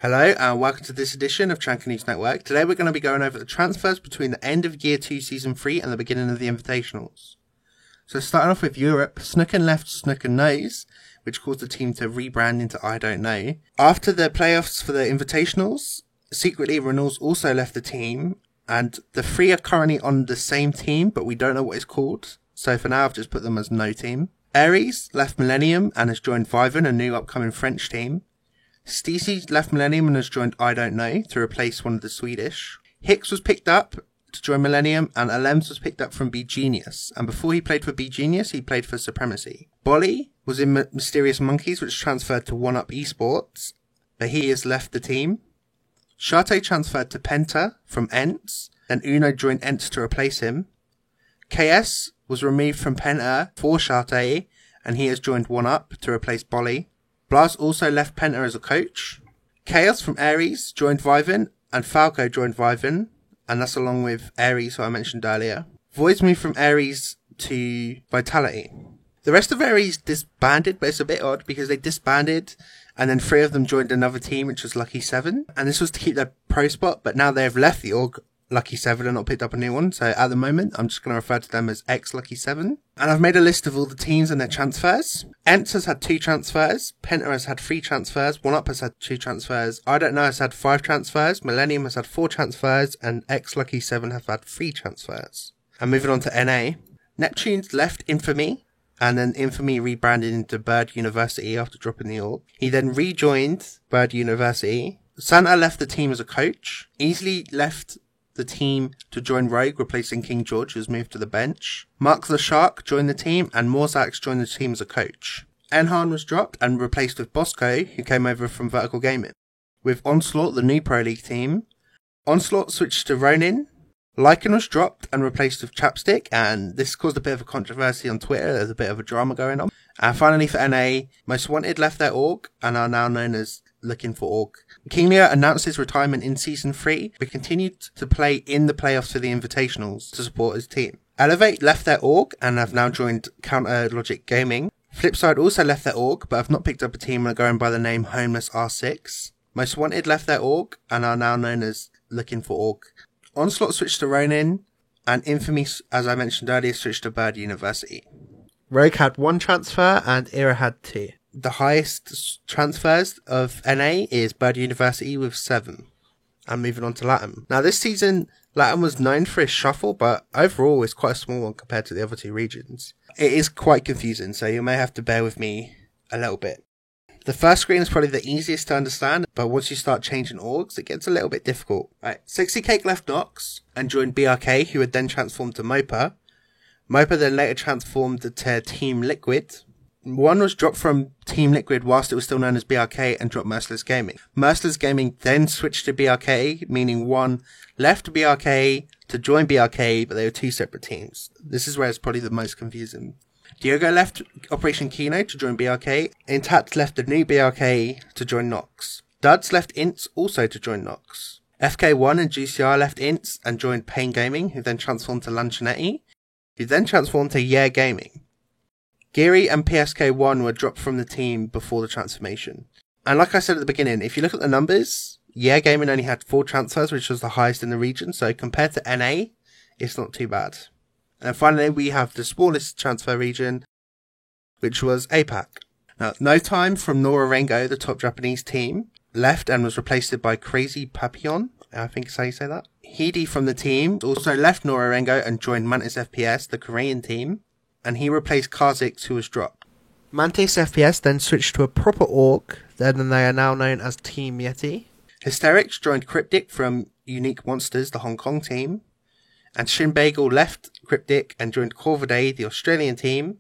Hello and welcome to this edition of Chanka News Network. Today we're going to be going over the transfers between the end of Year 2 Season 3 and the beginning of the Invitationals. So starting off with Europe, Snooken left Snooken Knows, which caused the team to rebrand into I Don't Know. After the playoffs for the Invitationals, secretly Reynolds also left the team, and the three are currently on the same team, but we don't know what it's called. So for now I've just put them as no team. Aries left Millennium and has joined Viven, a new upcoming French team. Stacey left Millennium and has joined I Don't Know to replace one of the Swedish. Hicks was picked up to join Millennium, and Alems was picked up from B Genius. And before he played for B Genius, he played for Supremacy. Bolly was in Mysterious Monkeys, which transferred to 1UP Esports, but he has left the team. Shate transferred to Penta from Ents, then Uno joined Ents to replace him. KS was removed from Penta for Shate, and he has joined 1UP to replace Bolly. Blast also left Penta as a coach. Chaos from Aries joined Viven, and Falco joined Viven, and that's along with Aries, who I mentioned earlier. Voids moved from Aries to Vitality. The rest of Aries disbanded, but it's a bit odd because they disbanded, and then 3 of them joined another team, which was Lucky 7. And this was to keep their pro spot, but now they've left the org, Lucky 7, and not picked up a new one. So at the moment, I'm just going to refer to them as ex-Lucky 7. And I've made a list of all the teams and their transfers. Ents has had 2 transfers. Penta has had 3 transfers. 1UP has had 2 transfers. I Don't Know has had 5 transfers. Millennium has had 4 transfers. And ex-Lucky 7 have had 3 transfers. And moving on to NA. Neptune's left Infamy, and then Infamy rebranded into Bird University after dropping the org. He then rejoined Bird University. Santa left the team as a coach. Easily left the team to join Rogue, replacing King George, who's moved to the bench. Mark the Shark joined the team, and Morzax joined the team as a coach. Enhan was dropped and replaced with Bosco, who came over from Vertical Gaming. With Onslaught, the new Pro League team, Onslaught switched to Ronin. Lycan was dropped and replaced with Chapstick, and this caused a bit of a controversy on Twitter. There's a bit of a drama going on. And finally for NA, Most Wanted left their org and are now known as Looking for Org. King Leo announced his retirement in Season 3, but continued to play in the playoffs for the Invitationals to support his team. Elevate left their org and have now joined Counter Logic Gaming. Flipside also left their org, but have not picked up a team and are going by the name Homeless R6. Most Wanted left their org and are now known as Looking for Org. Onslaught switched to Ronin, and Infamy, as I mentioned earlier, switched to Bird University. Rogue had 1 transfer and Era had 2. The highest transfers of NA is Bird University with 7. And moving on to LATAM. Now this season, LATAM was known for its shuffle, but overall it's quite a small one compared to the other 2 regions. It is quite confusing, so you may have to bear with me a little bit. The first screen is probably the easiest to understand, but once you start changing orgs, it gets a little bit difficult. Right, 60 Cake left Nox and joined BRK, who had then transformed to Mopa. Mopa then later transformed to Team Liquid. One was dropped from Team Liquid whilst it was still known as BRK and dropped Merciless Gaming. Merciless Gaming then switched to BRK, meaning one left BRK to join BRK, but they were 2 separate teams. This is where it's probably the most confusing. Diogo left Operation Kino to join BRK. Intact left the new BRK to join Nox. Duds left Ints also to join Nox. FK1 and GCR left Ints and joined Pain Gaming, who then transformed to Lanchinetti, who then transformed to Yeah Gaming. Geary and PSK1 were dropped from the team before the transformation. And like I said at the beginning, if you look at the numbers, Yeah Gaming only had 4 transfers, which was the highest in the region, so compared to NA, it's not too bad. And finally, we have the smallest transfer region, which was APAC. Now, No Time from Norarengo, the top Japanese team, left and was replaced by Crazy Papillon. I think is how you say that. Hidi from the team also left Norarengo and joined Mantis FPS, the Korean team, and he replaced Karzix, who was dropped. Mantis FPS then switched to a proper org, then they are now known as Team Yeti. Hysterics joined Cryptic from Unique Monsters, the Hong Kong team. And Shin Bagel left Cryptic and joined Corvidae, the Australian team,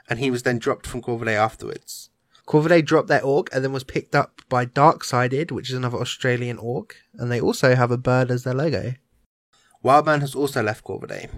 and he was then dropped from Corvidae afterwards. Corvidae dropped their org and then was picked up by Darksided, which is another Australian org, and they also have a bird as their logo. Wildman has also left Corvidae.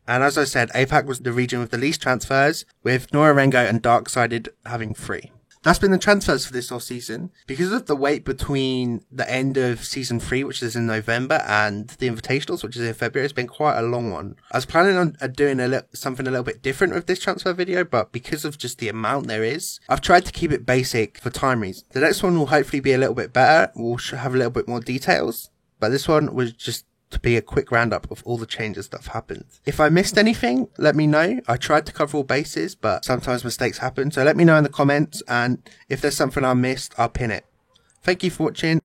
And as I said, APAC was the region with the least transfers, with Norarengo and Darksided having 3. That's been the transfers for this off-season. Because of the wait between the end of Season 3, which is in November, and the Invitationals, which is in February, it's been quite a long one. I was planning on doing something a little bit different with this transfer video, but because of just the amount there is, I've tried to keep it basic for time reasons. The next one will hopefully be a little bit better. We'll have a little bit more details. But this one was just to be a quick roundup of all the changes that have happened. If I missed anything, let me know. I tried to cover all bases, but sometimes mistakes happen. So let me know in the comments, and if there's something I missed, I'll pin it. Thank you for watching.